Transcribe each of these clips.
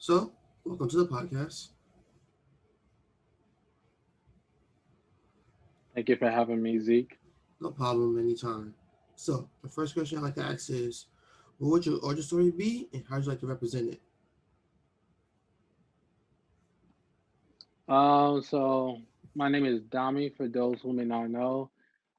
So, welcome to the podcast. Thank you for having me, Zeke. No problem, anytime. So, the first question I like to ask is, what would your origin story be, and how would you like to represent it? So my name is Dami. For those who may not know,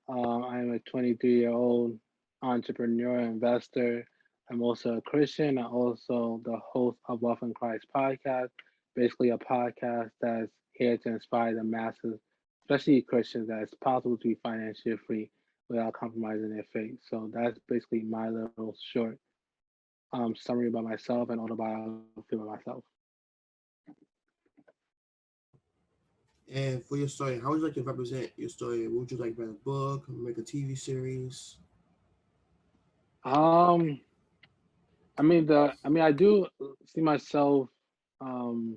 I am a 23-year-old entrepreneur investor. I'm also a Christian. I'm also the host of Wealth in Christ podcast, basically a podcast that's here to inspire the masses, especially Christians, that it's possible to be financially free without compromising their faith. So that's basically my little short summary about myself and autobiography about myself. And for your story, how would you like to represent your story? Would you like to write a book, make a TV series? Um, I do see myself um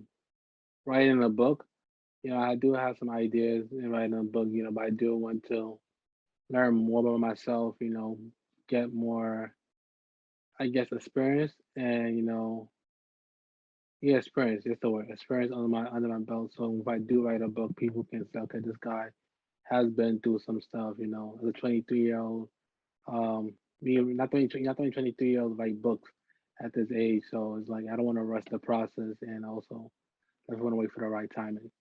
writing a book. I do have some ideas in writing a book, but I do want to learn more about myself, get more, I guess, experience and, yeah, experience, that's the word, experience under my belt. So if I do write a book, people can say, okay, this guy has been through some stuff, as a 23-year-old, me not only 23-year-old write books at this age. So it's like I don't want to rush the process, and also I just want to wait for the right timing.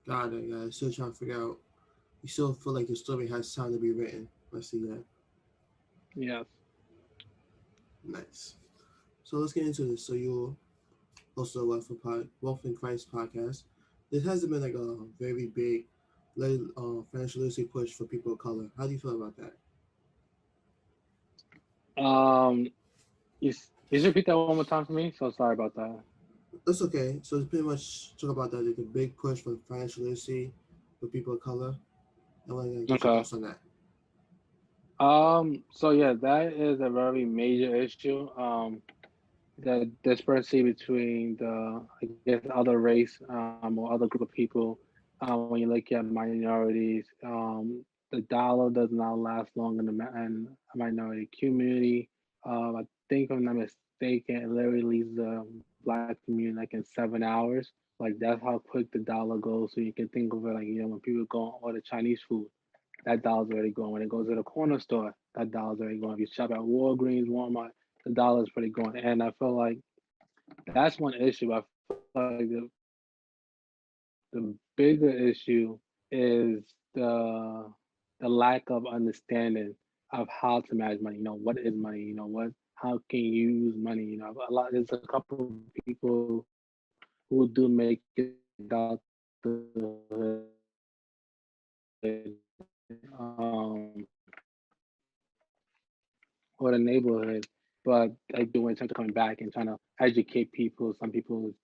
Got it, guys. Still trying to figure out. You still feel like your story has time to be written. Let's see that. Yes. Nice. So let's get into this. So you're also Wealth in Christ podcast. This hasn't been like a very big financial literacy push for people of color. How do you feel about that? Um, you repeat that one more time for me? So sorry about that. That's okay. So it's pretty much talk about that, like a big push for financial literacy for people of color. I want to get your Okay. thoughts on that. So yeah, that is a very major issue. The disparity between I guess, other race or other group of people. When you look at minorities, the dollar does not last long in a minority community. I think if I'm not mistaken, it literally leaves the black community like in 7 hours. Like that's how quick the dollar goes. So you can think of it like, when people go and order Chinese food, that dollar's already gone. When it goes to the corner store, that dollar's already gone. If you shop at Walgreens, Walmart, the dollar's pretty gone. And I feel like that's one issue. I feel like the bigger issue is the lack of understanding of how to manage money. What is money? How can you use money? There's a couple of people who do make it out the hood, or the neighborhood, but I do in terms of coming back and trying to educate people. Some people,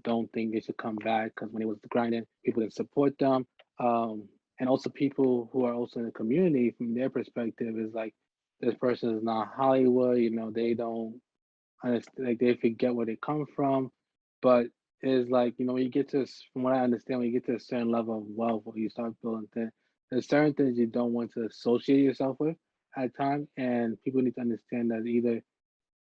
don't think they should come back because when it was grinding, people didn't support them. And also people who are also in the community, from their perspective, is like this person is not Hollywood. They don't understand, like they forget where they come from. But it's like, when you get to, from what I understand, when you get to a certain level of wealth, or you start building things, there's certain things you don't want to associate yourself with at times, and people need to understand that either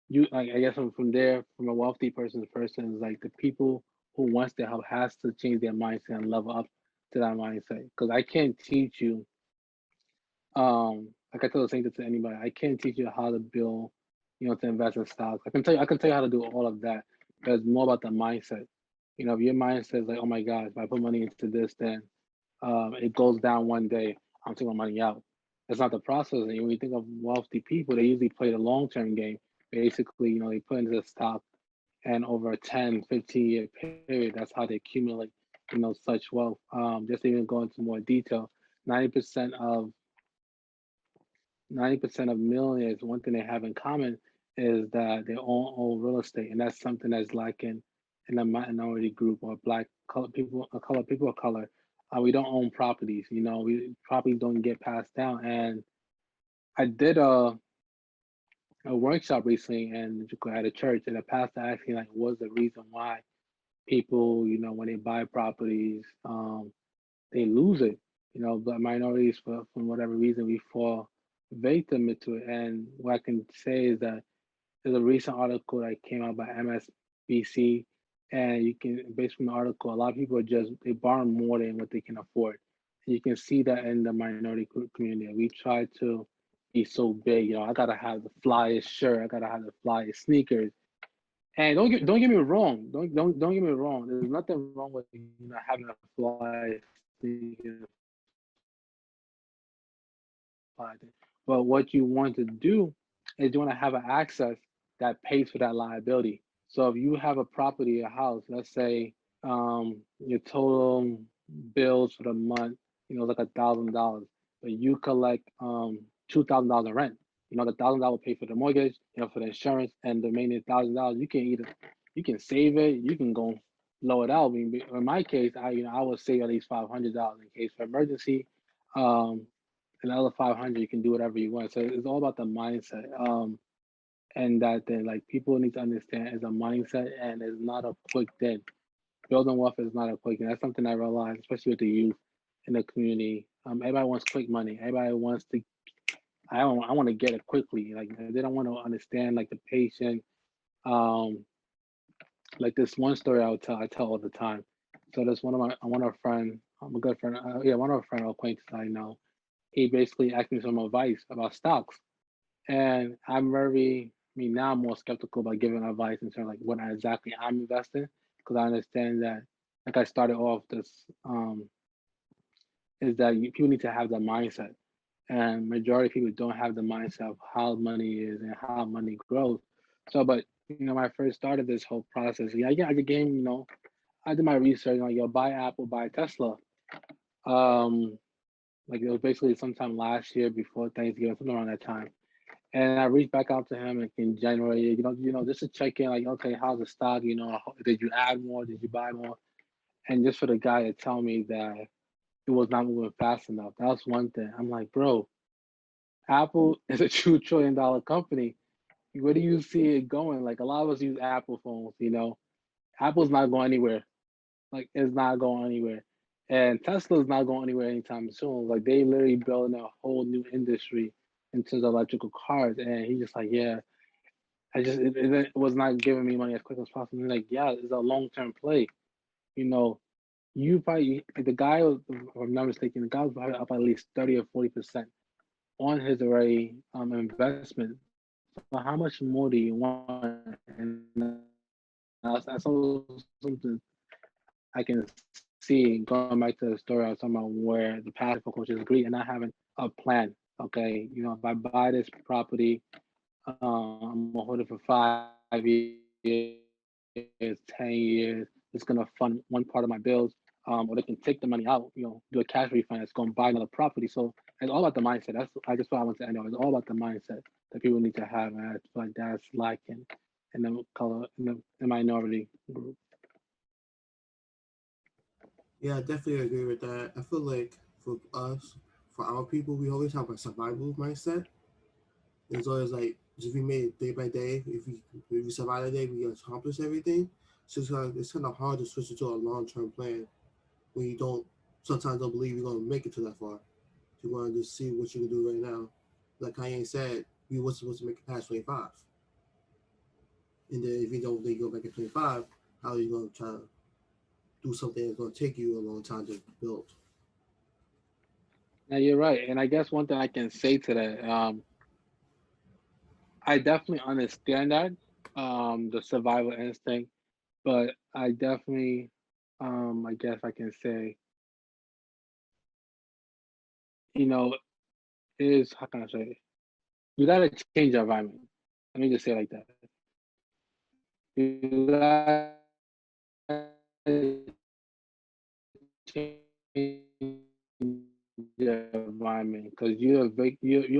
you, like, I guess from there, from a wealthy person's person, is like the people who wants to help has to change their mindset and level up to that mindset. Because I can't teach you, like I tell the same thing to anybody, I can't teach you how to build, to invest in stocks. I can tell you how to do all of that, but it's more about the mindset. If your mindset is like, oh my God, if I put money into this, then it goes down one day, I'm taking my money out. That's not the process. And when you think of wealthy people, they usually play the long term game. Basically, they put into the stock, and over a 10, 15-year period, that's how they accumulate, such wealth. Just to even go into more detail, 90% of 90% of millionaires, one thing they have in common is that they own real estate, and that's something that's lacking in a minority group or black color people, people of color. We don't own properties. We properties don't get passed down. And I did a workshop recently, and at a church, and the pastor asked me like, what's the reason why people, when they buy properties, they lose it. But minorities, from whatever reason, we fall victim to it. And what I can say is that there's a recent article that came out by MSBC, and you can, based from the article, a lot of people are just they borrow more than what they can afford. And you can see that in the minority community. We try to be so big, I gotta have the flyest shirt, I gotta have the flyest sneakers. And don't get me wrong, don't get me wrong. There's nothing wrong with having a fly sneaker, but what you want to do is you want to have an access that pays for that liability. So if you have a property, a house, let's say your total bills for the month, like $1,000, but you collect $2,000 in rent. The $1,000 will pay for the mortgage, for the insurance, and the remaining $1,000 you can save it, you can go blow it out. I mean, in my case, I would save at least $500 in case of emergency. Um, Another 500, you can do whatever you want. So it's all about the mindset. And that then, like, people need to understand is a mindset, and it's not a quick thing. Building wealth is not a quick thing. That's something I realized, especially with the youth in the community. Everybody wants quick money. Everybody wants to. I want to get it quickly. Like, they don't want to understand like the patient. Um, like this one story I tell all the time. So there's one of a friend, a good friend, yeah, one of a friend acquaintance I know. He basically asked me some advice about stocks. And I mean, now I'm more skeptical about giving advice in terms of like what exactly I'm investing, because I understand that, like I started off this, is that people need to have the mindset. And majority of people don't have the mindset of how money is and how money grows. So, but, when I first started this whole process, yeah, I became, I did my research, like, buy Apple, buy Tesla. Um, like it was basically sometime last year before Thanksgiving, something around that time. And I reached back out to him like in January, just to check in, like, okay, how's the stock? Did you add more? Did you buy more? And just for the guy to tell me that it was not moving fast enough. That was one thing. I'm like, bro, Apple is a $2 trillion company. Where do you see it going? Like, a lot of us use Apple phones. Apple's not going anywhere. Like, it's not going anywhere. And Tesla's not going anywhere anytime soon. Like, they literally building a whole new industry in terms of electrical cars. And he's just like, yeah, it was not giving me money as quick as possible. And like, yeah, it's a long term play. You know, you probably like the guy was, if I'm not mistaken, the guy was probably up at least 30 or 40% on his already investment. So how much more do you want? And that's also something I can see going back to the story I was talking about, where the passive coach is greed and not having a plan. Okay, if I buy this property, I'm gonna hold it for 5 years, 10 years. It's gonna fund one part of my bills, or they can take the money out, do a cash refund. It's gonna buy another property. So it's all about the mindset. I just what I want to end on. It's all about the mindset that people need to have, and I feel like that's lacking in the minority group. Yeah, I definitely agree with that. I feel like for us, for our people, we always have a survival mindset. It's always like just we made it day by day. If we survive the day, we accomplish everything. So it's kind of hard to switch it to a long term plan when you don't sometimes don't believe you're gonna make it to that far. You want to just see what you can do right now. Like Kanye said, we were supposed to make it past 25, and then if you don't think you'll make it 25, how are you gonna try to do something that's gonna take you a long time to build? Now you're right, and I guess one thing I can say to that, I definitely understand that, the survival instinct, but I definitely, I guess I can say, you know, is how can I say it? You gotta change your environment. Let me just say it like that. You gotta change your environment because you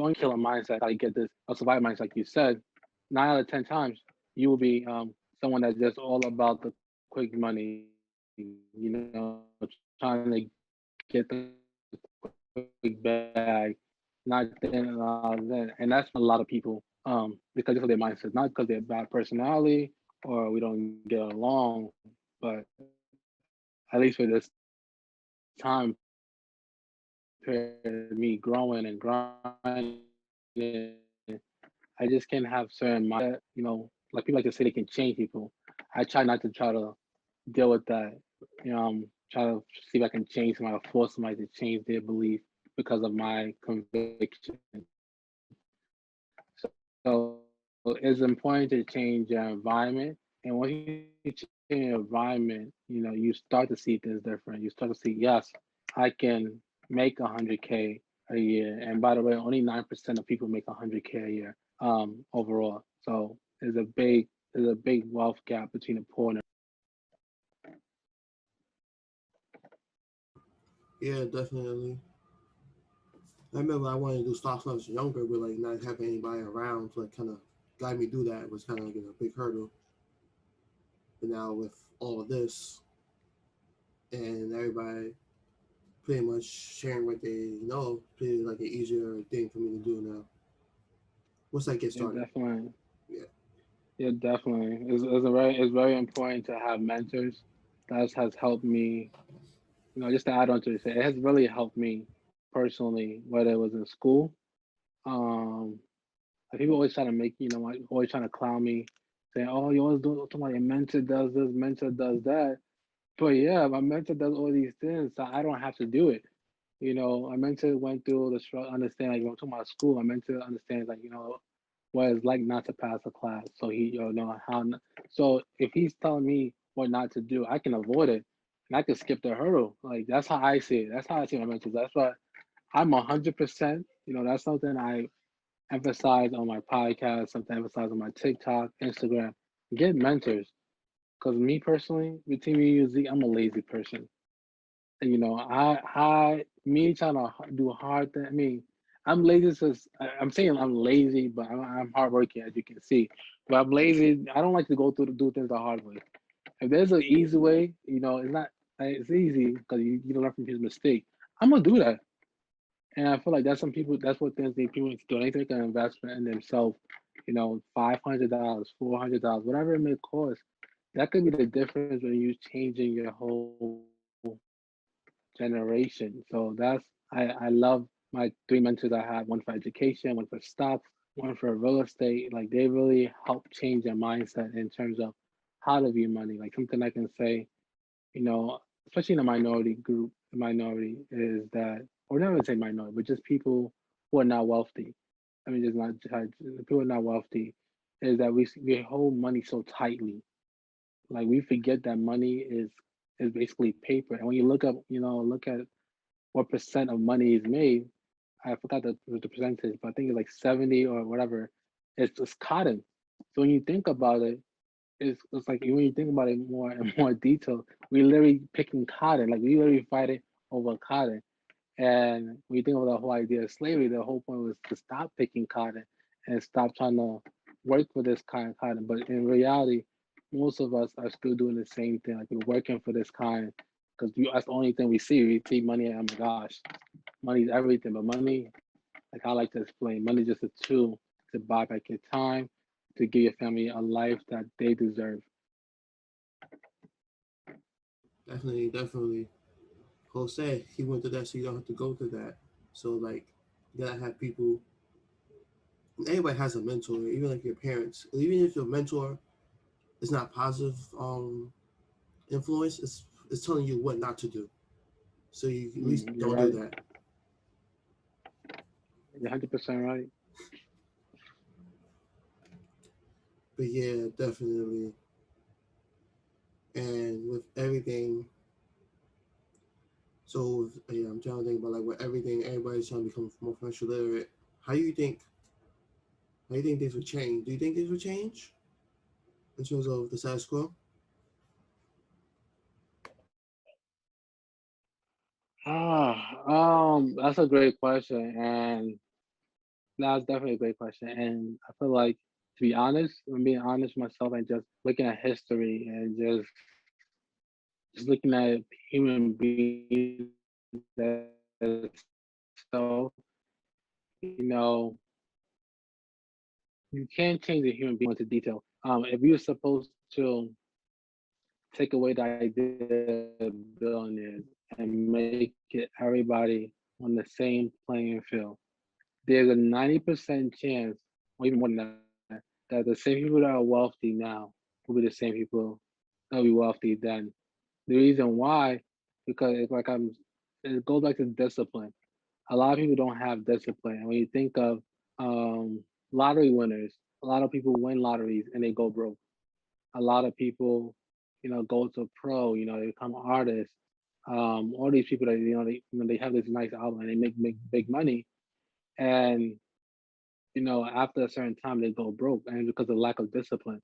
only kill a mindset. Gotta get this a survival mindset, like you said. 9 out of 10 times, you will be someone that's just all about the quick money. Trying to get the quick bag, not thinking about that. And that's what hurts a lot of people because of their mindset, not because they're bad personality or we don't get along, but at least for this time period, me growing and grinding, I realized that I just can't have certain like people like to say they can change people. I try not to try to deal with that. Try to see if I can change somebody or force somebody to change their belief because of my conviction. So it's important to change your environment. And once you change your environment, you start to see things different. You start to see, yes, I can make 100K a year. And by the way, only 9% of people make 100K a year. Overall. So there's a big wealth gap between the poor and Yeah, definitely. I remember I wanted to do stocks when I was younger, but like not having anybody around to like kind of guide me through that was kind of like a big hurdle. But now with all of this and everybody pretty much sharing what they know, pretty like an easier thing for me to do now. Once I get yeah, started, definitely. yeah, Yeah, definitely. It's very important to have mentors. That has helped me, just to add on to it, it has really helped me personally, whether it was in school. Um, like people always try to make, like, always trying to clown me, saying, "Oh, you always do somebody, your mentor does this, mentor does that." But yeah, my mentor does all these things, so I don't have to do it. I meant to went through the struggle, understand, like, when I'm talking about school, I meant to understand, like, what it's like not to pass a class. So so if he's telling me what not to do, I can avoid it and I can skip the hurdle. Like, that's how I see it. That's how I see my mentors. That's why I'm 100%, that's something I emphasize on my podcast, something I emphasize on my TikTok, Instagram. Get mentors. Because me personally, between me and you, Z, I'm a lazy person. Me trying to do hard thing. I mean, I'm lazy. I'm saying I'm lazy, but I'm hardworking, as you can see. But I'm lazy. I don't like to go through to do things the hard way. If there's an easy way, it's not. It's easy because you learn from his mistake. I'm gonna do that, and I feel like that's some people. That's what things they people need to do. They take an investment in themselves. $500, $400, whatever it may cost. That could be the difference when you changing your whole generation. So I love my three mentors I had, one for education, one for stocks, one for real estate. Like they really help change their mindset in terms of how to view money. Like something I can say, especially in the minority group, the minority is that, or never say minority, but just people who are not wealthy. I mean, just not just people who are not wealthy, is that we hold money so tightly. Like we forget that money is basically paper. And when you look at what percent of money is made. I forgot the percentage, but I think it's like 70 or whatever. It's just cotton. So when you think about it, it's like when you think about it more in more detail, we literally picking cotton. Like we literally fighting over cotton. And when you think of the whole idea of slavery, the whole point was to stop picking cotton and stop trying to work for this kind of cotton. But in reality, most of us are still doing the same thing. Like we're working for this kind because that's the only thing we see. We see money, and oh my gosh, money's everything. But money, like I like to explain, money is just a tool to buy back your time, to give your family a life that they deserve. definitely, definitely. Jose, he went through that, so you don't have to go through that. So like, you gotta have people. Everybody has a mentor, even like your parents. Even if your mentor is not positive influence, it's telling you what not to do. So you at least You're don't do right. that. You're 100% right. But yeah, definitely. And with everything, so yeah, I'm trying to think about like with everything, everybody's trying to become more financial literate. How do you think? How do you think things would change? Do you think things would change in terms of the status quo? That's a great question, and that's definitely a great question. And I feel like, to be honest, I'm being honest with myself and just looking at history and just looking at human beings themselves, you can't change a human being into detail. If you're supposed to take away the idea of billionaires and make it everybody on the same playing field, there's a 90% chance or even more than that the same people that are wealthy now will be the same people that will be wealthy then. The reason why, because it's like it goes back to discipline. A lot of people don't have discipline. And when you think of lottery winners, a lot of people win lotteries and they go broke. A lot of people, go to pro, they become artists. All these people that they have this nice album and they make big money, and after a certain time they go broke, and because of lack of discipline.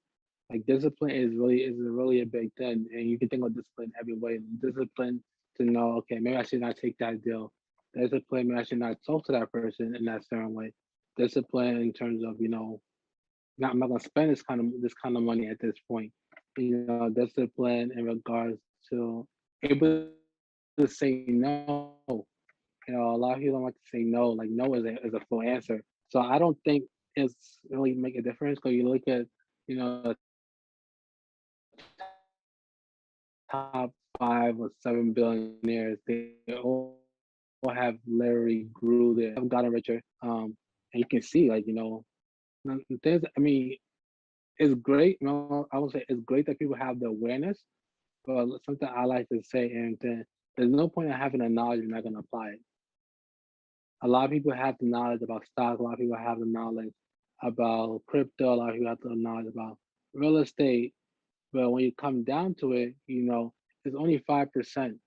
Like discipline is really a big thing, and you can think of discipline every way. Discipline to know, okay, maybe I should not take that deal. Discipline, maybe I should not talk to that person in that certain way. Discipline in terms of not I'm not gonna spend this kind of money at this point. Discipline in regards to able to say no. A lot of people don't like to say no. Like no is a full answer. So I don't think it's really make a difference because you look at the top 5 or 7 billionaires. They all have literally grew there. They all have gotten richer. And you can see things. I mean, it's great. I would say it's great that people have the awareness. But something I like to say, and there's no point in having the knowledge if you're not going to apply it. A lot of people have the knowledge about stocks. A lot of people have the knowledge about crypto. A lot of people have the knowledge about real estate. But when you come down to it, it's only 5%.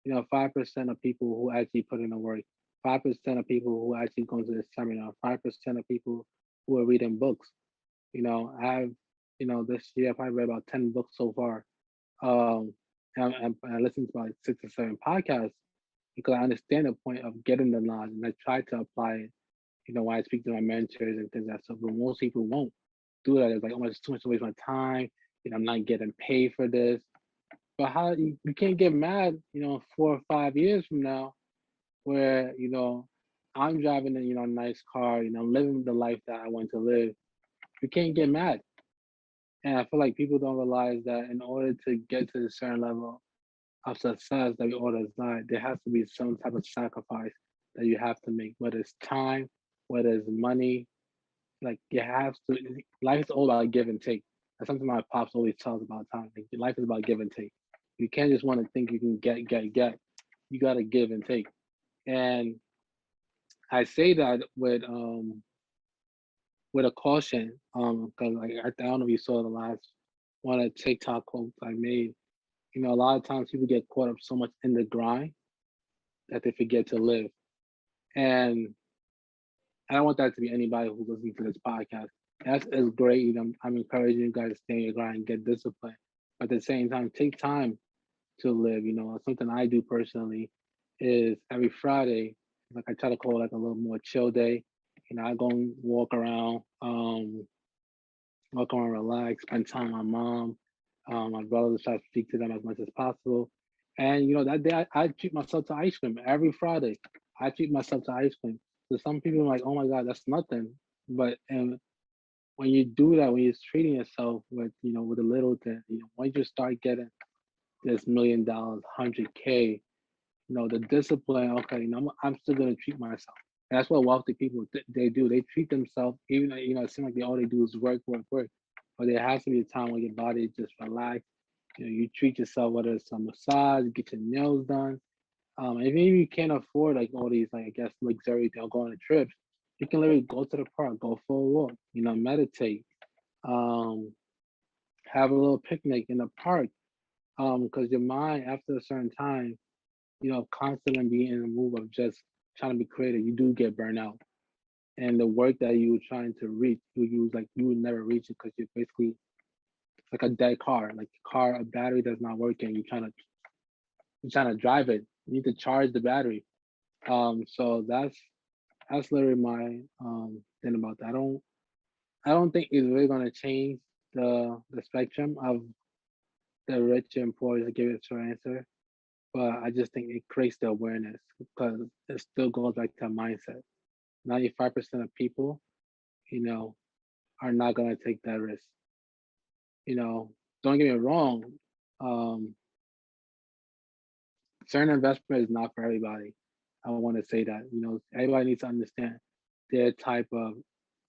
5% of people who actually put in the work. 5% of people who actually go to the seminar. 5% of people who are reading books. I've, this year I probably read about 10 books so far. Um, and I listened to about 6 or 7 podcasts because I understand the point of getting the knowledge and I try to apply it, when I speak to my mentors and things like that. So, but most people won't do that. It's like, oh, it's too much to waste my time. I'm not getting paid for this. But how you can't get mad, 4 or 5 years from now, where I'm driving a nice car, living the life that I want to live. You can't get mad, and I feel like people don't realize that in order to get to a certain level of success that we all desire, there has to be some type of sacrifice that you have to make, whether it's time, whether it's money. Like you have to. Life is all about give and take. That's something my pops always tells about time. Like life is about give and take. You can't just want to think you can get. You got to give and take. And I say that with a caution, because like I don't know if you saw the last one of the TikTok quotes I made. A lot of times people get caught up so much in the grind that they forget to live. And I don't want that to be anybody who's listening to this podcast. That's is great. I'm encouraging you guys to stay in your grind and get disciplined. But at the same time, take time to live. Something I do personally is every Friday, like I try to call it like a little more chill day. I go and walk around, relax, spend time with my mom, my brothers, try to speak to them as much as possible. And that day I treat myself to ice cream every Friday. I treat myself to ice cream. So some people are like, oh my God, that's nothing. But and when you do that, when you're treating yourself with a little thing, once you start getting this $1 million, 100K, the discipline, okay, I'm still gonna treat myself. And that's what wealthy people they do. They treat themselves, even though, it seems like all they do is work, work, work. But there has to be a time when your body just relax. You treat yourself, whether it's a massage, get your nails done. If you can't afford like all these, like I guess, luxury things, go on trips, you can literally go to the park, go for a walk, meditate, um, have a little picnic in the park. Because your mind, after a certain time, constantly being in a move of just trying to be creative, you do get burnt out. And the work that you were trying to reach, you would never reach it because you're basically it's like a dead car. Like the car, a battery that's not working. You're trying to drive it. You need to charge the battery. So that's literally my thing about that. I don't think it's really gonna change the spectrum of the rich and poor to give it a short answer. But I just think it creates the awareness because it still goes back to mindset. 95% of people, you know, are not gonna take that risk. Don't get me wrong. Um, certain investment is not for everybody. I want to say that. Everybody needs to understand their type of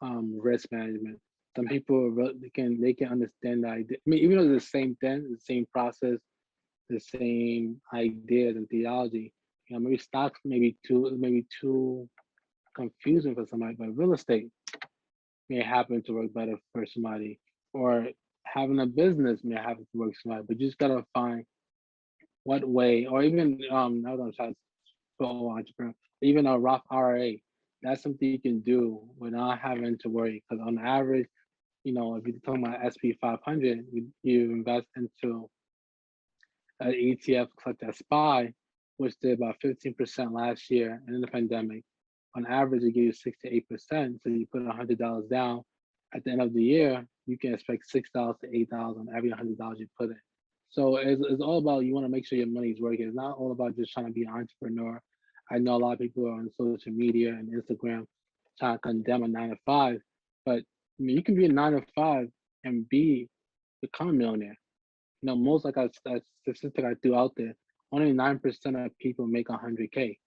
risk management. Some people they can understand the idea. I mean, even though it's the same thing, the same process, the same ideas and theology. Maybe stocks maybe too confusing for somebody, but real estate may happen to work better for somebody, or having a business may happen to work for somebody. But you just gotta find what way, or even I don't try to spell entrepreneur, even a Roth IRA. That's something you can do without having to worry. Because on average, if you're talking about SP 500, you invest into an ETF such as SPY, which did about 15% last year in the pandemic. On average, it gives you 6 to 8%. So you put $100 down. At the end of the year, you can expect $6 to $8 on every $100 you put in. So it's all about, you want to make sure your money is working. It's not all about just trying to be an entrepreneur. I know a lot of people are on social media and Instagram trying to condemn a 9 to 5, but I mean, you can be a 9 to 5 and become a millionaire. Most, like a statistic I threw out there, only 9% of people make 100K.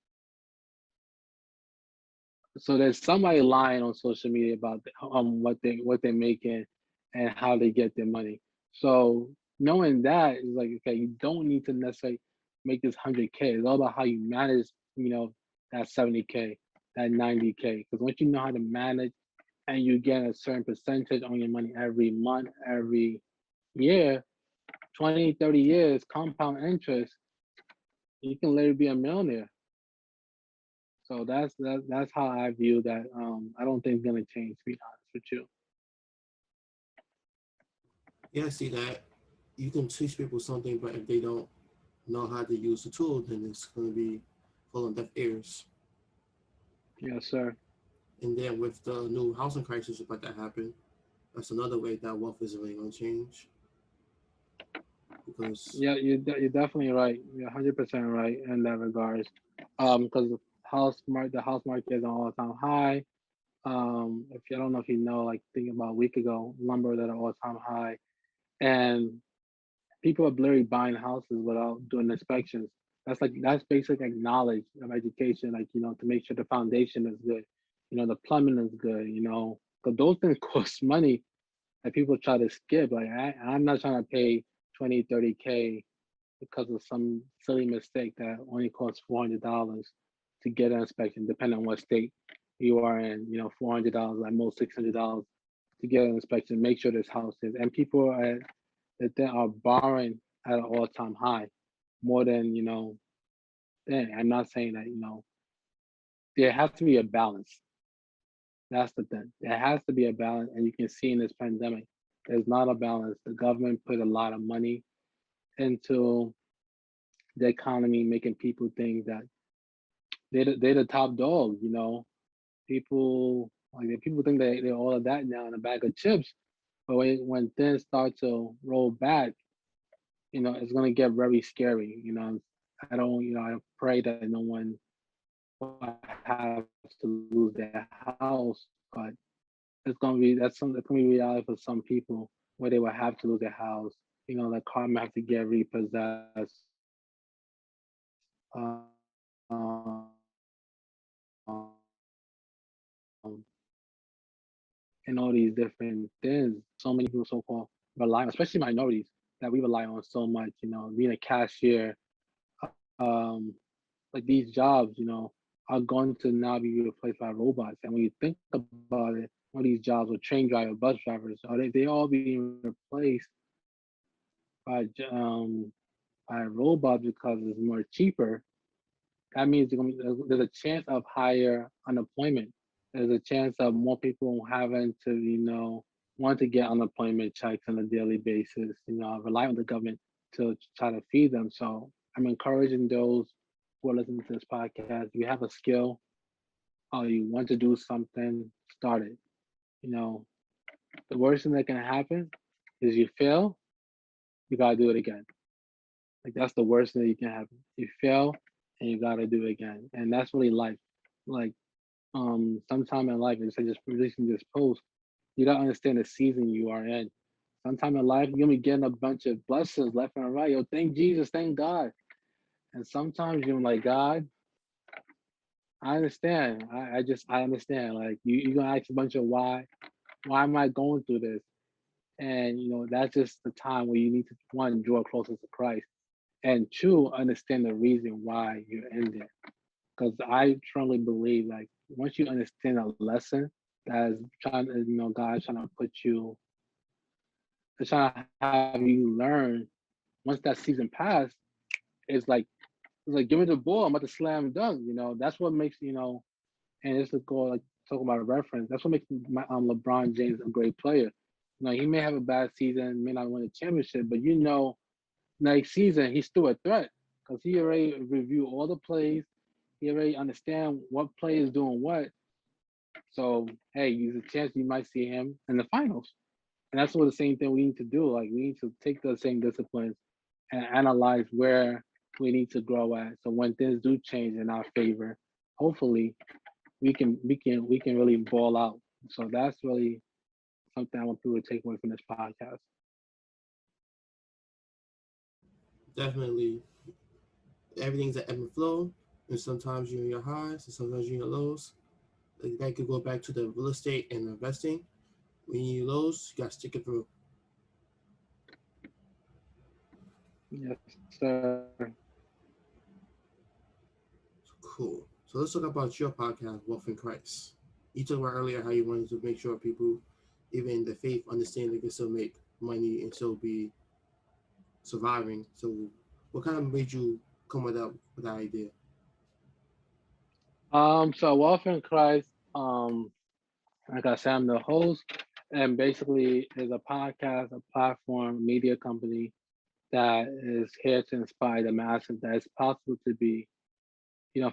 So there's somebody lying on social media about what they're making and how they get their money. So knowing that is like, okay, you don't need to necessarily make this 100K. It's all about how you manage, that 70K, that 90K. Because once you know how to manage and you get a certain percentage on your money every month, every year, 20, 30 years, compound interest, you can literally be a millionaire. So that's how I view that. I don't think it's gonna change, to be honest with you. Yeah, I see that. You can teach people something, but if they don't know how to use the tool, then it's going to be full of deaf ears. Yes, sir. And then with the new housing crisis about that happen, that's another way that wealth is really going to change because Yeah, you're definitely right. You're 100% right in that regards. Because the house market is on all time high. If you I don't know if you know, like thinking about a week ago, lumber at an all time high, and people are literally buying houses without doing inspections. That's basic like knowledge of education, like to make sure the foundation is good, the plumbing is good, because those things cost money that people try to skip. Like I'm not trying to pay 20, 30K because of some silly mistake that only costs $400 to get an inspection, depending on what state you are in. $400, at most $600 to get an inspection, make sure this house is. And people that they are borrowing at an all-time high, more than I'm not saying that there has to be a balance. That's the thing. There has to be a balance, and you can see in this pandemic, there's not a balance. The government put a lot of money into the economy, making people think that they're the top dog. People think they're all of that now in a bag of chips. But when things start to roll back, it's gonna get very scary. I pray that no one will have to lose their house, but that's gonna be reality for some people where they will have to lose their house. The car might have to get repossessed. And all these different things. So many people so-called rely on, especially minorities, that we rely on so much, being a cashier, um, like these jobs, are going to now be replaced by robots. And when you think about it, all these jobs with train driver, bus drivers, they all being replaced by by robots because it's more cheaper. That means there's a chance of higher unemployment. There's a chance of more people having to, want to get unemployment checks on a daily basis, rely on the government to try to feed them. So I'm encouraging those who are listening to this podcast. If you have a skill or you want to do something, start it. You know, the worst thing that can happen is you fail, you gotta do it again. Like that's the worst thing that can happen. You fail and you gotta do it again. And that's really life. Like sometime in life, instead of just releasing this post, you gotta understand the season you are in. Sometime in life, you're gonna be getting a bunch of blessings left and right. Yo, thank Jesus, thank God. And sometimes you're like, God, I understand. I understand. Like you're gonna ask a bunch of why am I going through this? And that's just the time where you need to one draw closer to Christ, and two understand the reason why you're in there. Because I strongly believe like once you understand a lesson that is trying to God's trying to put you, it's trying to have you learn. Once that season passed, it's like give me the ball. I'm about to slam dunk. That's what makes and just to go like talk about a reference. That's what makes LeBron James a great player. He may have a bad season, may not win a championship, but next season he's still a threat because he already reviewed all the plays. He already understand what play is doing what. So hey, there's a chance you might see him in the finals. And that's what the same thing we need to do. Like we need to take the same disciplines and analyze where we need to grow at. So when things do change in our favor, hopefully we can really ball out. So that's really something I want people to take away from this podcast. Definitely, everything's an ebb and flow, and sometimes you're in your highs, and sometimes you're in your lows. Like that could go back to the real estate and investing. When you lows, you gotta stick it through. Yes, sir. Cool. So let's talk about your podcast, Wealth in Christ. You talked about earlier how you wanted to make sure people, even in the faith, understand they can still make money and still be surviving. So, what kind of made you come with that idea? So Wealth in Christ, like I said, I'm the host, and basically is a podcast, a platform, media company that is here to inspire the masses that it's possible to be,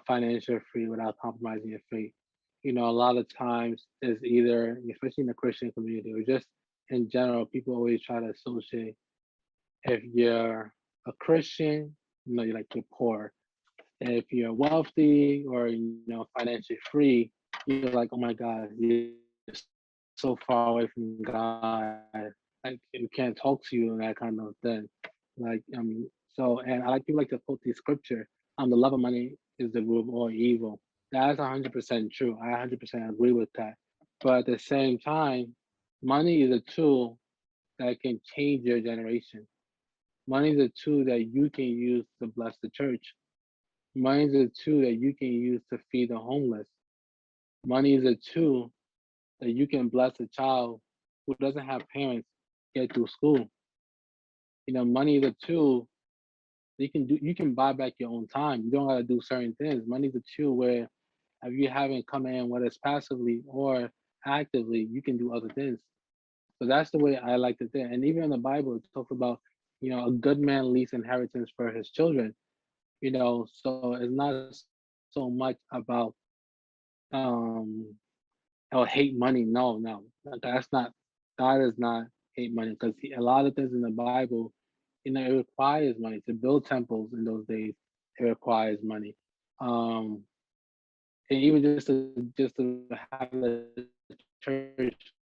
financial free without compromising your faith. A lot of times is either, especially in the Christian community or just in general, people always try to associate if you're a Christian, you're like you're poor. If you're wealthy or financially free, you're like, oh my God, you're so far away from God. Like you can't talk to you and that kind of thing. Like so, and I like people like to quote the scripture, the love of money is the root of all evil. That's 100% true. I 100% agree with that. But at the same time, money is a tool that can change your generation. Money is a tool that you can use to bless the church. Money is a tool that you can use to feed the homeless. Money is a tool that you can bless a child who doesn't have parents get through school. Money is a tool that you can buy back your own time. You don't gotta do certain things. Money is a tool where if you haven't come in, whether it's passively or actively, you can do other things. So that's the way I like to think. And even in the Bible, it talks about, a good man leaves inheritance for his children. So it's not so much about um or hate money. No, like, that's not. God does not hate money because a lot of things in the Bible, it requires money to build temples in those days. It requires money, and even just to have the church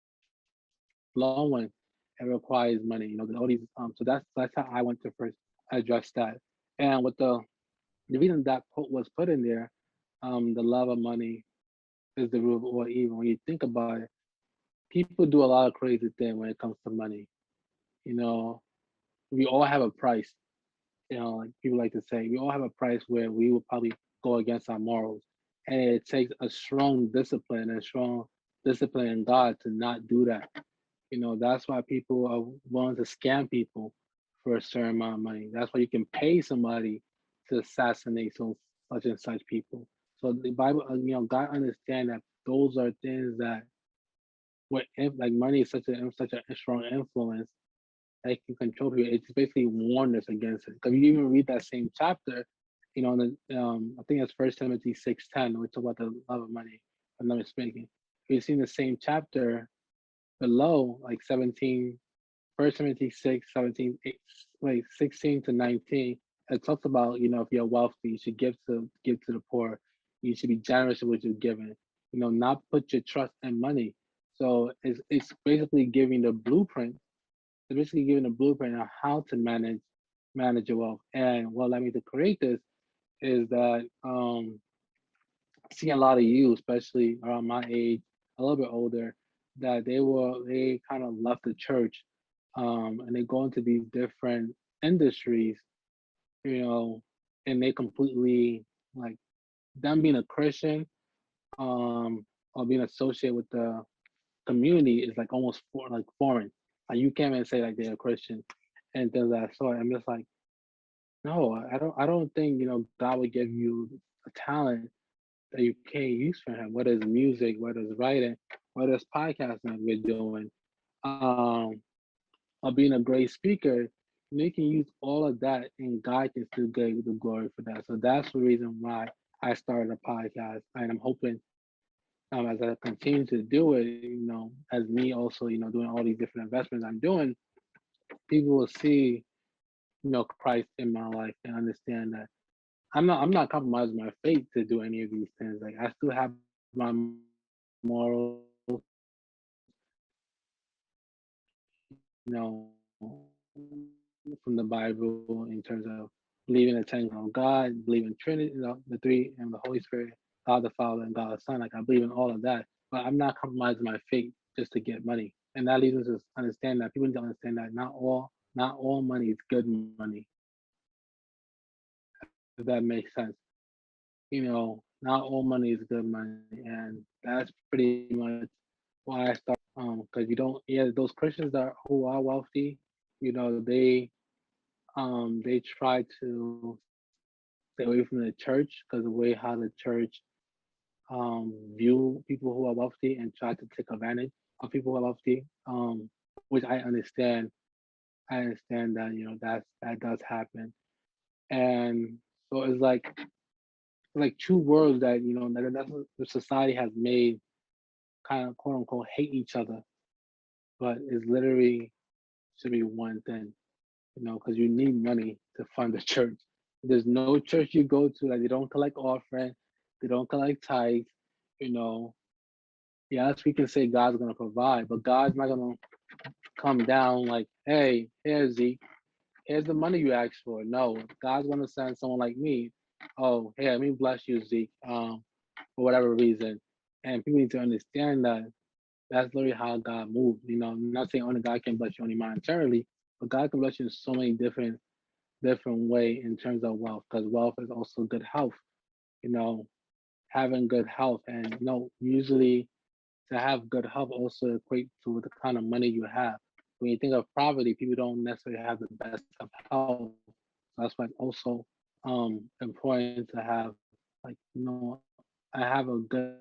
flowing, it requires money. All these. So that's how I want to first address that. And with the reason that quote was put in there, the love of money is the root of all evil. When you think about it, people do a lot of crazy things when it comes to money. You know, we all have a price. Like people like to say, we all have a price where we will probably go against our morals. And it takes a strong discipline and strong discipline in God to not do that. That's why people are willing to scam people for a certain amount of money. That's why you can pay somebody to assassinate such and such people. So the Bible, God understand that those are things that like money is such a strong influence that can control people. It's basically warned us against it. Because you even read that same chapter, I think it's First Timothy 6:10, we talk about the love of money. If I'm not mistaken. We've seen the same chapter below, like 17, First Timothy 6, 17, like 16 to 19. It talks about, if you're wealthy, you should give to the poor. You should be generous with what you're given. Not put your trust in money. So it's basically giving the blueprint. It's basically giving a blueprint on how to manage your wealth. And what led me to create this is that seeing a lot of youth, especially around my age, a little bit older, that they kind of left the church, and they go into these different industries, you know, and they completely like them being a Christian, or being associated with the community is like almost like foreign. Like you can't even say like they're a Christian and things of that sort. I'm just like, no, I don't think God would give you a talent that you can't use for Him. Whether it's music, whether it's writing, whether it's podcasting like we're doing, um, or being a great speaker, you can use all of that, and God can still give you the glory for that. So that's the reason why I started a podcast, and I'm hoping as I continue to do it, as me also, doing all these different investments I'm doing, people will see, Christ in my life and understand that I'm not compromising my faith to do any of these things. Like I still have my morals, from the Bible in terms of believing in the ten of God, believing in Trinity, the three and the Holy Spirit, God the Father and God the Son. Like I believe in all of that, but I'm not compromising my faith just to get money. And that leads us to understand that people need to understand that not all money is good money, if that makes sense. Not all money is good money, and that's pretty much why I start. Because you don't, yeah, those Christians that who are wealthy, they try to stay away from the church because the way how the church view people who are wealthy and try to take advantage of people who are wealthy. Which I understand. I understand that that does happen, and so it's like two worlds that that's what the society has made kind of quote unquote hate each other, but it's literally should be one thing, because you need money to fund the church. There's no church you go to that they don't collect offering, they don't collect tithes, you know. Yes, we can say God's gonna provide, but God's not gonna come down like, hey, here's Zeke, here's the money you asked for. No, God's gonna send someone like me. Oh, hey, let me bless you, Zeke, for whatever reason. And people need to understand that that's literally how God moves. I'm not saying only God can bless you only monetarily, but God can bless you in so many different way in terms of wealth, because wealth is also good health. You know, having good health, and usually to have good health also equate to the kind of money you have. When you think of poverty, people don't necessarily have the best of health. So that's why it's also important to have like I have a good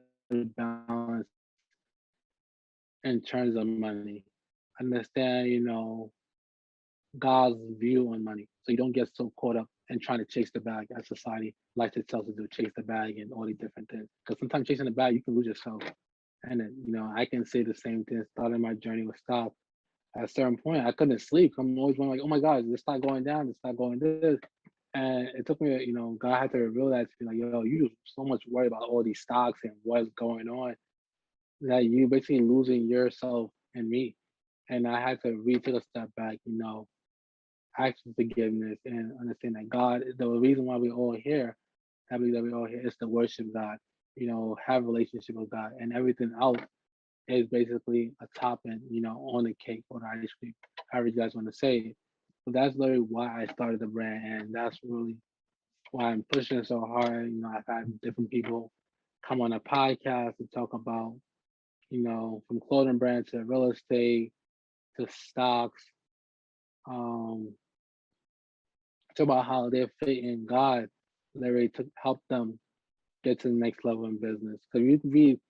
balance in terms of money. Understand God's view on money, so you don't get so caught up in trying to chase the bag as society likes to tell us to do, chase the bag and all these different things. Because sometimes chasing the bag, you can lose yourself. And then, I can say the same thing. Starting my journey with stop. At a certain point, I couldn't sleep. I'm always wondering, like, oh my God, this start going down, this start going this. And it took me, God had to reveal that to me, like, yo, you just so much worry about all these stocks and what's going on that you basically losing yourself and me. And I had to really take a step back, ask for forgiveness and understand that God, the reason why we're all here, I believe that we're all here is to worship God, have a relationship with God, and everything else is basically a topping, on the cake or the ice cream, however you guys want to say it. So that's literally why I started the brand, and that's really why I'm pushing so hard. I've had different people come on a podcast to talk about, from clothing brands to real estate to stocks, um, talk about how they're fitting God literally to help them get to the next level in business. Because you can read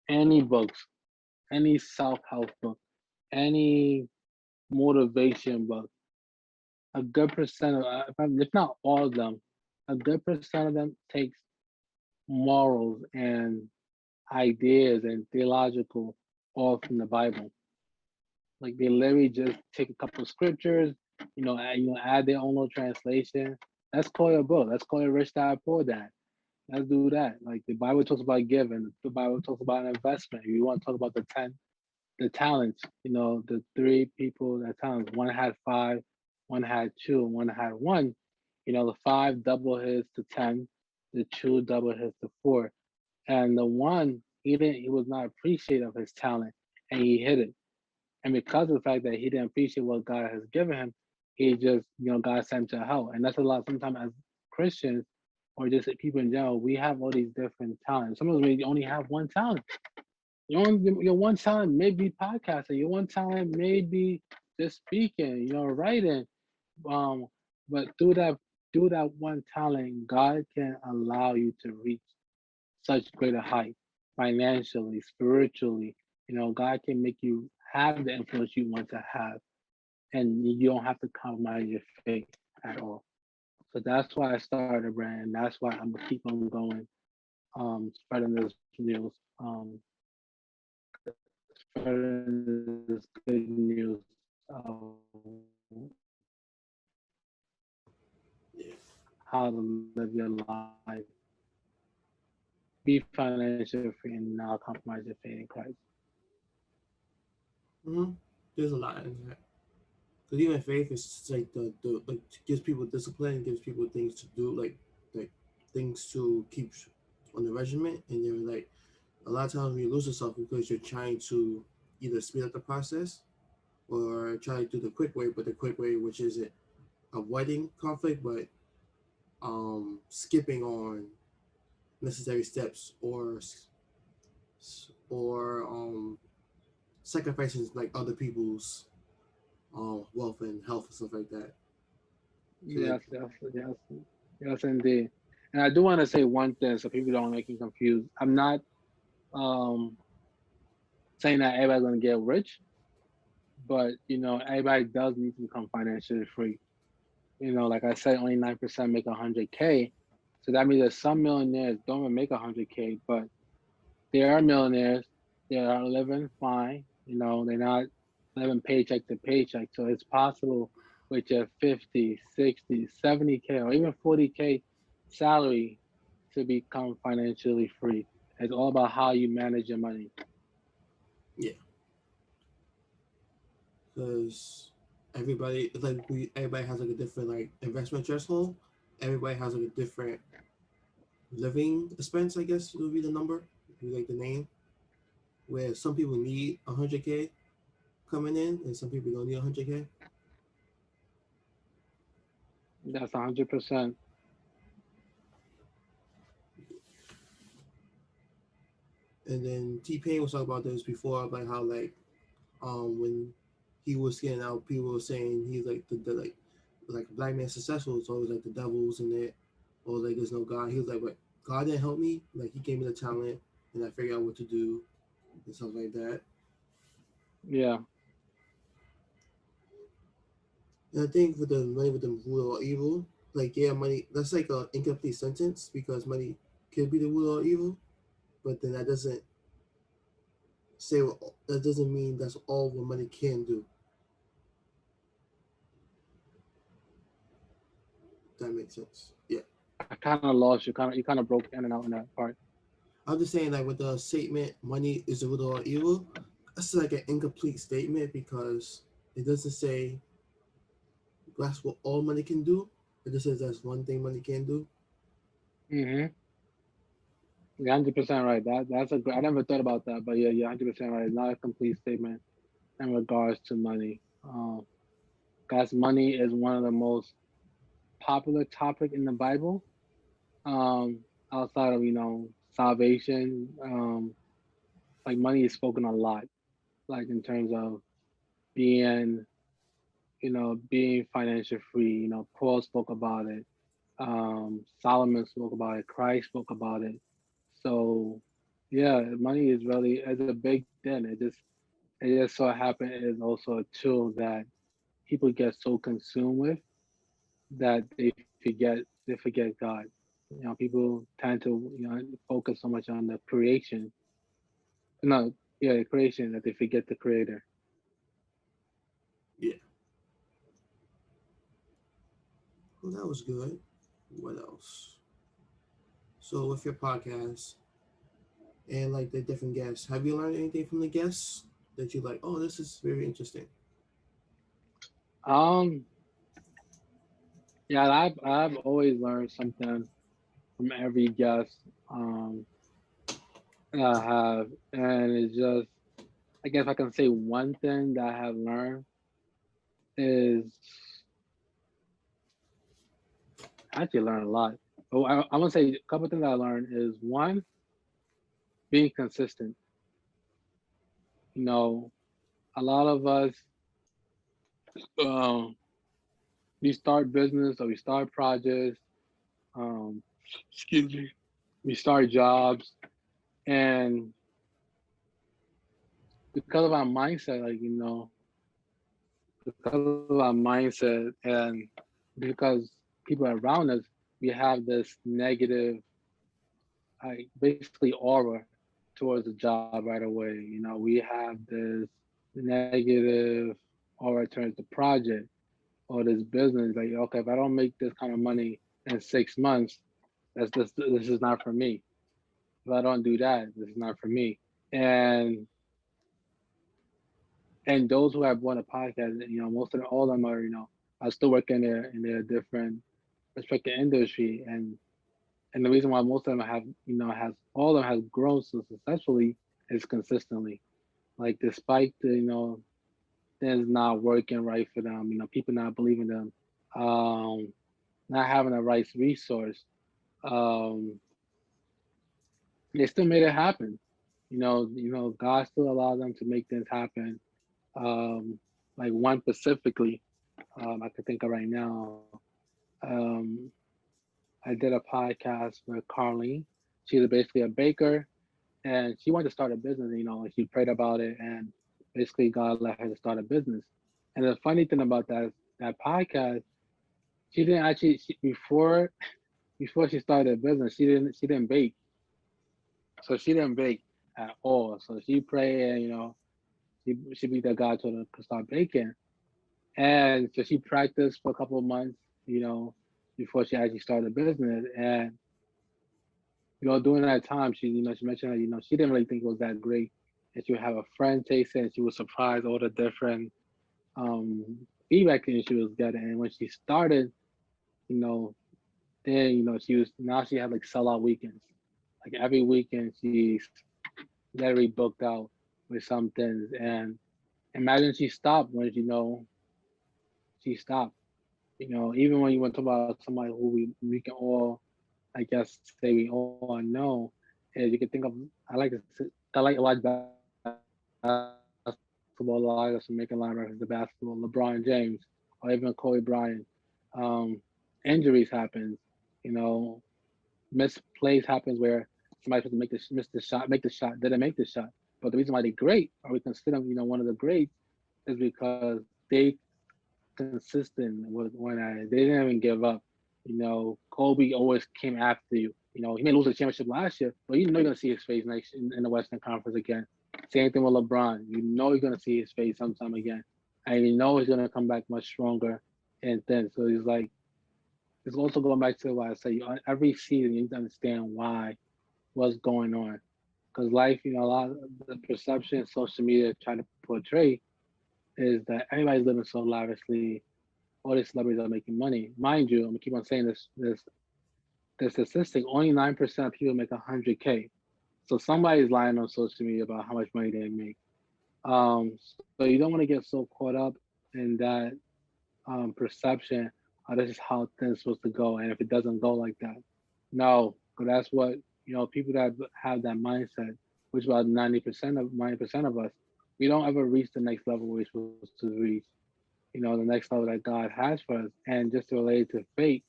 any books, any self-help book, any motivation book, a good percent of, if not all of them, a good percent of them takes morals and ideas and theological all from the Bible. Like they literally just take a couple of scriptures, add their own little translation. Let's call it a book. Let's call it Rich Dad Poor Dad. Let's do that. Like the Bible talks about giving. The Bible talks about investment. If you want to talk about the talents, the three people that talents. One had five, one had two, and one had one. The five double his to 10, the two double his to four. and the one he was not appreciative of his talent, and he hid it. And because of the fact that he didn't appreciate what God has given him, he just, God sent him to hell. And that's a lot. Sometimes as Christians or just people in general, we have all these different talents. Some of us may only have one talent. Your one talent may be podcasting. Your one talent may be just speaking, writing. Um, but through that one talent, God can allow you to reach such greater height financially, spiritually. God can make you have the influence you want to have, and you don't have to compromise your faith at all. So that's why I started a brand. And that's why I'm gonna keep on going, spreading this news, spreading this good news of Yeah. how to live your life, be financially free, and not compromise your faith in Christ. Mm-hmm. There's a lot in that. Because even faith is like the like gives people discipline, gives people things to do, like things to keep on the regiment, and they're like a lot of times when you lose yourself because you're trying to either speed up the process or try to do the quick way, but the quick way, which isn't avoiding conflict, but skipping on necessary steps or sacrificing like other people's wealth and health and stuff like that. So like, Yes, yes, indeed. And I do want to say one thing so people don't make you confused. I'm not um saying that everybody's gonna get rich, but everybody does need to become financially free. Like I said, only 9% make 100K. So that means that some millionaires don't even make 100K, but there are millionaires that are living fine. They're not living paycheck to paycheck. So it's possible with your 50, 60, 70K, or even 40K salary to become financially free. It's all about how you manage your money. yeah, because everybody has like a different like investment threshold. Everybody has like a different living expense. I guess would be the number, if you like the name. Where some people need 100K coming in, and some people don't need 100K. That's 100%. And then T Pain was talking about this before, like how when he was getting out, people were saying he's like like a black man successful. It's always like the devil's in it, or like there's no God. He was like, but God didn't help me. Like he gave me the talent, and I figured out what to do and stuff like that. Yeah, And I think with the money with the rule or evil, like yeah, money that's like an incomplete sentence because money could be the rule or evil, but then that doesn't mean that's all what money can do. If that makes sense. Yeah. I kind of lost you. You kind of broke in and out in that part. I'm just saying, like with the statement, money is the root of all evil. That's like an incomplete statement because it doesn't say that's what all money can do. It just says that's one thing money can do. Mm-hmm. You're 100% right. That's a good. I never thought about that, but yeah, you're 100% right. It's not a complete statement in regards to money. Guys, money is one of the most popular topic in the Bible. Outside of salvation, like money is spoken a lot. Like in terms of being being financially free. Paul spoke about it. Solomon spoke about it. Christ spoke about it. So yeah, money is really is a big thing. It just so happened it is also a tool that people get so consumed with that they forget God. People tend to focus so much on the creation. No, yeah, the creation that they forget the creator. Yeah. Well, that was good. What else? So with your podcast and like the different guests, have you learned anything from the guests that you like? Oh, this is very interesting. Um, yeah, I've always learned something from every guest. I have, and it's just, I guess I can say one thing that I have learned is I actually learned a lot. Oh, I want to say a couple of things I learned is one, being consistent. You know, a lot of us, um, we start business or we start projects, um, excuse me, we start jobs, and because of our mindset, like, because of our mindset and because people around us, we have this negative, basically aura towards the job right away. We have this negative aura towards the project or this business. Like, okay, if I don't make this kind of money in 6 months, this is not for me. If I don't do that, this is not for me. And and those who have won a podcast, most of them, all of them are still working in their different respective industry, and the reason why most of them have, has all of them has grown so successfully is consistently. Like despite the, things not working right for them, people not believing them, um, not having the right resource, um, they still made it happen. God still allowed them to make things happen. Like one specifically, I could think of right now. Um, I did a podcast with Carlene. She's basically a baker, and she wanted to start a business. She prayed about it, and basically God let her to start a business. And the funny thing about that podcast, she didn't actually before she started a business, she didn't bake, so she didn't bake at all. So she prayed, and she believed that God told her to start baking, and so she practiced for a couple of months, you know, before she actually started a business. And during that time, she mentioned that she didn't really think it was that great, and she would have a friend taste it, and she was surprised all the different feedback that she was getting. And when she started, you know, then she had like sellout weekends. Like every weekend, she's literally booked out with some things. And imagine she stopped when she stopped. Even when you want to talk about somebody who we can all, I guess, say we all know, is you can think of. I like to watch basketball. A lot of us from making line reference to basketball, LeBron James, or even Kobe Bryant. Injuries happens. You know, misplays happens where somebody's supposed to miss the shot, make the shot, didn't make the shot. But the reason why they're great, or we consider them, one of the greats, is because they consistent when they didn't even give up. Kobe always came after you. He may lose the championship last year, but you're gonna see his face next in the Western Conference again. Same thing with LeBron. You're gonna see his face sometime again, and he's gonna come back much stronger and then. So he's like, it's also going back to what I say. Every season, you need to understand what's going on, because life, a lot of the perception social media try to portray is that everybody's living so lavishly, all these celebrities are making money. Mind you, I'm gonna keep on saying this statistic, only 9% of people make 100K. So somebody's lying on social media about how much money they make. So you don't want to get so caught up in that perception. This is how things supposed to go, and if it doesn't go like that, no, because that's what people that have that mindset, which about 90% of us, we don't ever reach the next level we're supposed to reach. The next level that God has for us. And just to relate to faith,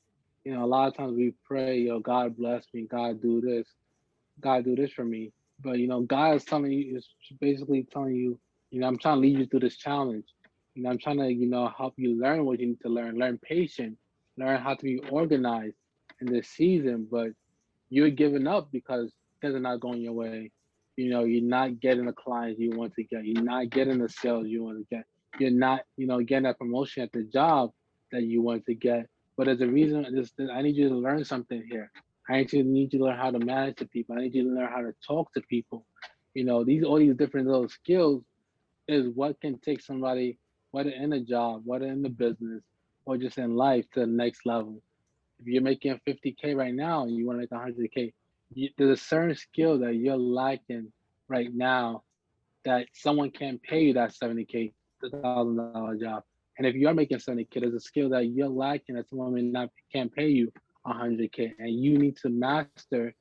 a lot of times we pray, God bless me, God do this for me. But God is telling you, is basically telling you, I'm trying to lead you through this challenge. I'm trying to, help you learn what you need to learn patience, learn how to be organized in this season. But you're giving up because things are not going your way. You're not getting the clients you want to get. You're not getting the sales you want to get. You're not, getting that promotion at the job that you want to get. But there's a reason. I need you to learn something here. I need you to learn how to manage the people. I need you to learn how to talk to people. These all these different little skills is what can take somebody, whether in a job, whether in the business, or just in life, to the next level. If you're making 50K right now and you want to make 100K, there's a certain skill that you're lacking right now that someone can't pay you that 70K, $1,000 job. And if you're making 70K, there's a skill that you're lacking that someone may not can't pay you 100K, and you need to master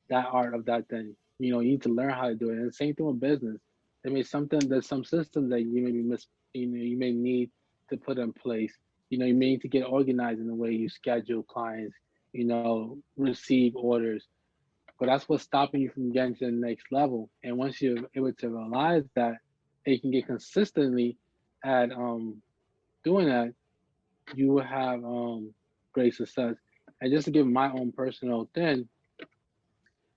that art of that thing. You need to learn how to do it. And the same thing with business. There's some systems that you may be you may need to put in place. You may need to get organized in the way you schedule clients, receive orders. But that's what's stopping you from getting to the next level. And once you're able to realize that, and you can get consistently at doing that, you will have great success. And just to give my own personal thing,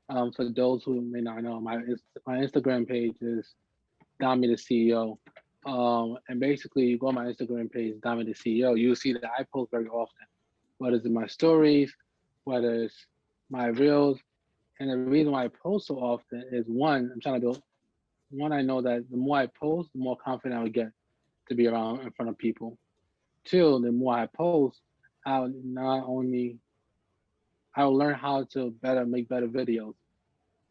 for those who may not know, my Instagram page is Dami the CEO. And basically, you go on my Instagram page, Dami the CEO, you'll see that I post very often, whether it's in my stories, whether it's my reels. And the reason why I post so often is one, I'm trying to build. One, I know that the more I post, the more confident I would get to be around in front of people. Two, the more I post, I'll not only I'll learn how to make better videos.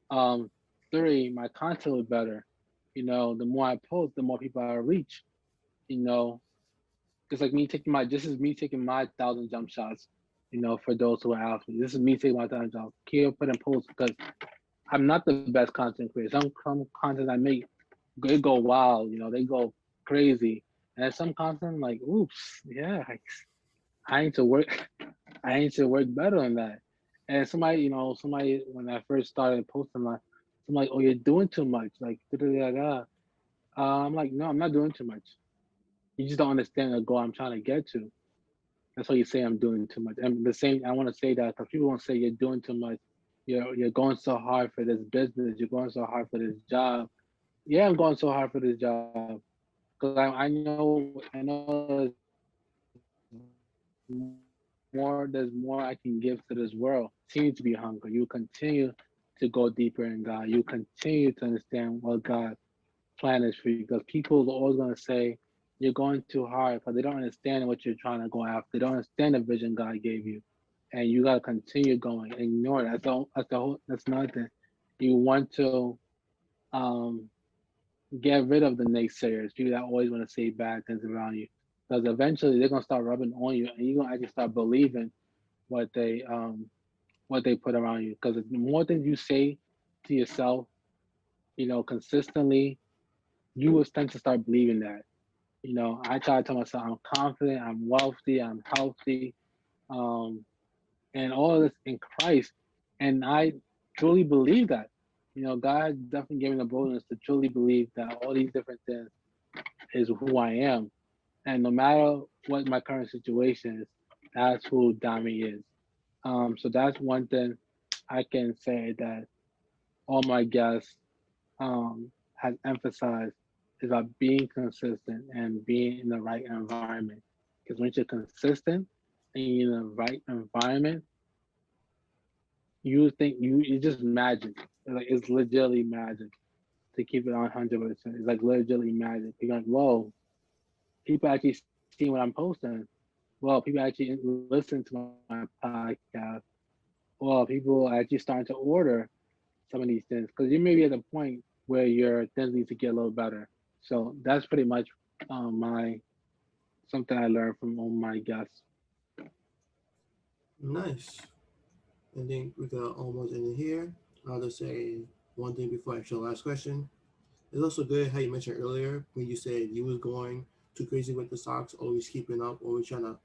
Um, Three, my content is better. The more I post, the more people I reach. You know, it's like this is me taking my 1,000 jump shots. For those who are after me, this is me taking my 1,000 jumps. Keep putting posts because I'm not the best content creator. Some content I make, they go wild. They go crazy. And some content like, oops, yeah, I need to work. I need to work better on that. And somebody when I first started posting, like, oh, you're doing too much. Like, da da da da. I'm like, no, I'm not doing too much. You just don't understand the goal I'm trying to get to. That's why you say I'm doing too much. And the same, I want to say that because people won't say you're doing too much. You're going so hard for this business. You're going so hard for this job. Yeah, I'm going so hard for this job because I know there's more I can give to this world. Continue to be hungry. You continue to go deeper in God. You continue to understand what God's plan is for you. Because people are always going to say you're going too hard because they don't understand what you're trying to go after. They don't understand the vision God gave you, and you got to continue going. Ignore it. That's nothing. You want to um, get rid of the naysayers, people that always want to say bad things around you, because eventually they're gonna start rubbing on you, and you're gonna actually start believing what they um what they put around you. Because the more things you say to yourself, consistently, you will tend to start believing that. I try to tell myself I'm confident, I'm wealthy, I'm healthy, um, and all of this in Christ, and I truly believe that. God definitely gave me the boldness to truly believe that all these different things is who I am. And no matter what my current situation is, that's who Dami is. So that's one thing I can say that all my guests has emphasized is about being consistent and being in the right environment. Because when you're consistent and you're in the right environment, you think it's just magic. It's legitimately magic to keep it on 100%. It's like legitimately magic. You're like, whoa, people actually see what I'm posting. Well, people actually listen to my podcast. Well, people are actually starting to order some of these things because you may be at a point where your things need to get a little better. So that's pretty much my something I learned from all my guests. Nice. I think we got almost in here. I'll just say one thing before I ask your last question. It's also good how you mentioned earlier when you said you was going too crazy with the socks, always keeping up, always trying to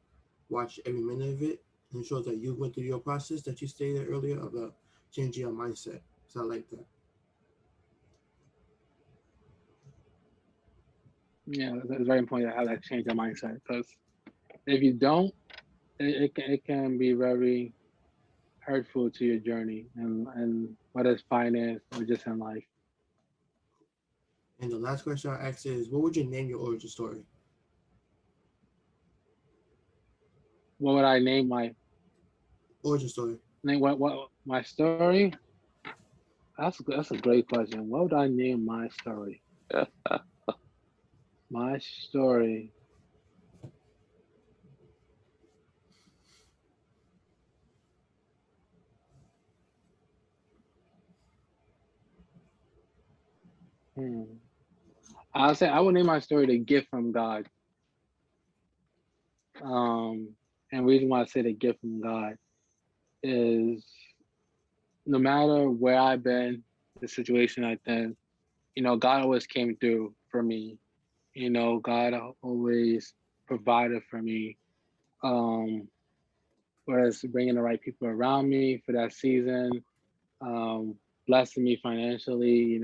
watch every minute of it. And it shows that you went through your process that you stated earlier about changing your mindset. So I like that. Yeah, it's very important to have that change of mindset because if you don't, it can be very hurtful to your journey and whether it's finance or just in life. And the last question I asked is, what would you name your origin story? What would I name Origin story. what my story? That's a great question. What would I name my story? My story. Hmm. I'll say I would name my story "The Gift from God." Um, and reason why I say the gift from God is no matter where I've been, the situation I've been, God always came through for me. God always provided for me. Um, whether it's bringing the right people around me for that season, blessing me financially.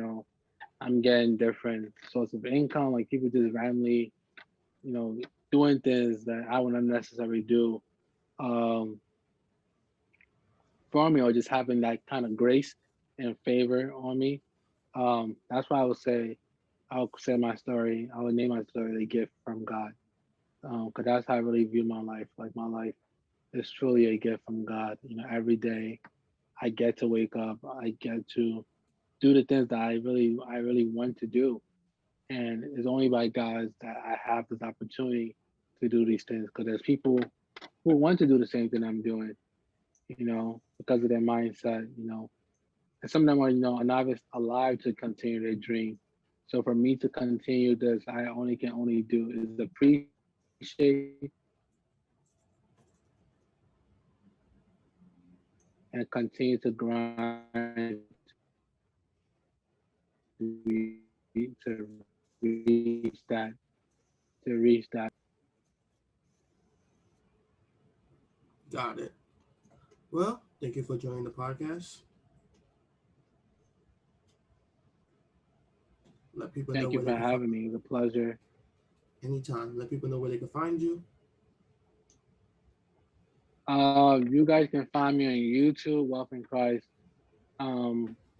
I'm getting different sources of income, like people just randomly, you know, doing things that I wouldn't necessarily do um, for me, or just having that kind of grace and favor on me. That's why I would say my story. I would name my story "The Gift from God," because that's how I really view my life. Like my life is truly a gift from God. Every day I get to wake up. I get to do the things that I really want to do. And it's only by God that I have this opportunity to do these things. Because there's people who want to do the same thing I'm doing, because of their mindset, and some of them are not even alive to continue their dream. So for me to continue this, I only do is appreciate and continue to grind to reach that. Got it. Well, thank you for joining the podcast. Let people know Thank you where they for can find having me. It was a pleasure. anytime. Let people know where they can find you. You guys can find me on YouTube, Wealth in Christ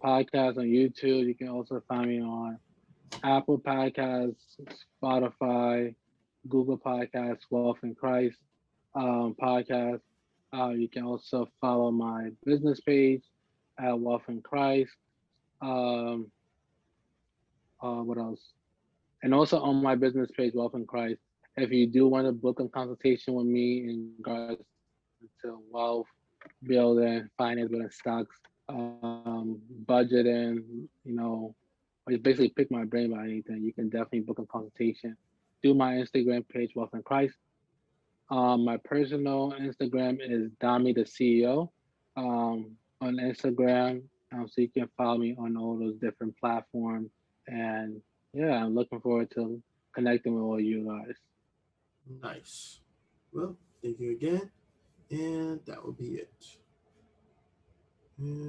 podcast on YouTube. You can also find me on Apple Podcasts, Spotify, Google Podcasts, Wealth in Christ podcast. You can also follow my business page at Wealth in Christ. Um, what else? And also on my business page, Wealth in Christ. If you do want to book a consultation with me in regards to wealth building, finance building, stocks, budgeting, or just basically pick my brain about anything, you can definitely book a consultation through my Instagram page, Wealth in Christ. My personal Instagram is Dami the CEO on Instagram. So you can follow me on all those different platforms. And yeah, I'm looking forward to connecting with all you guys. Nice. Well, thank you again, and that will be it. And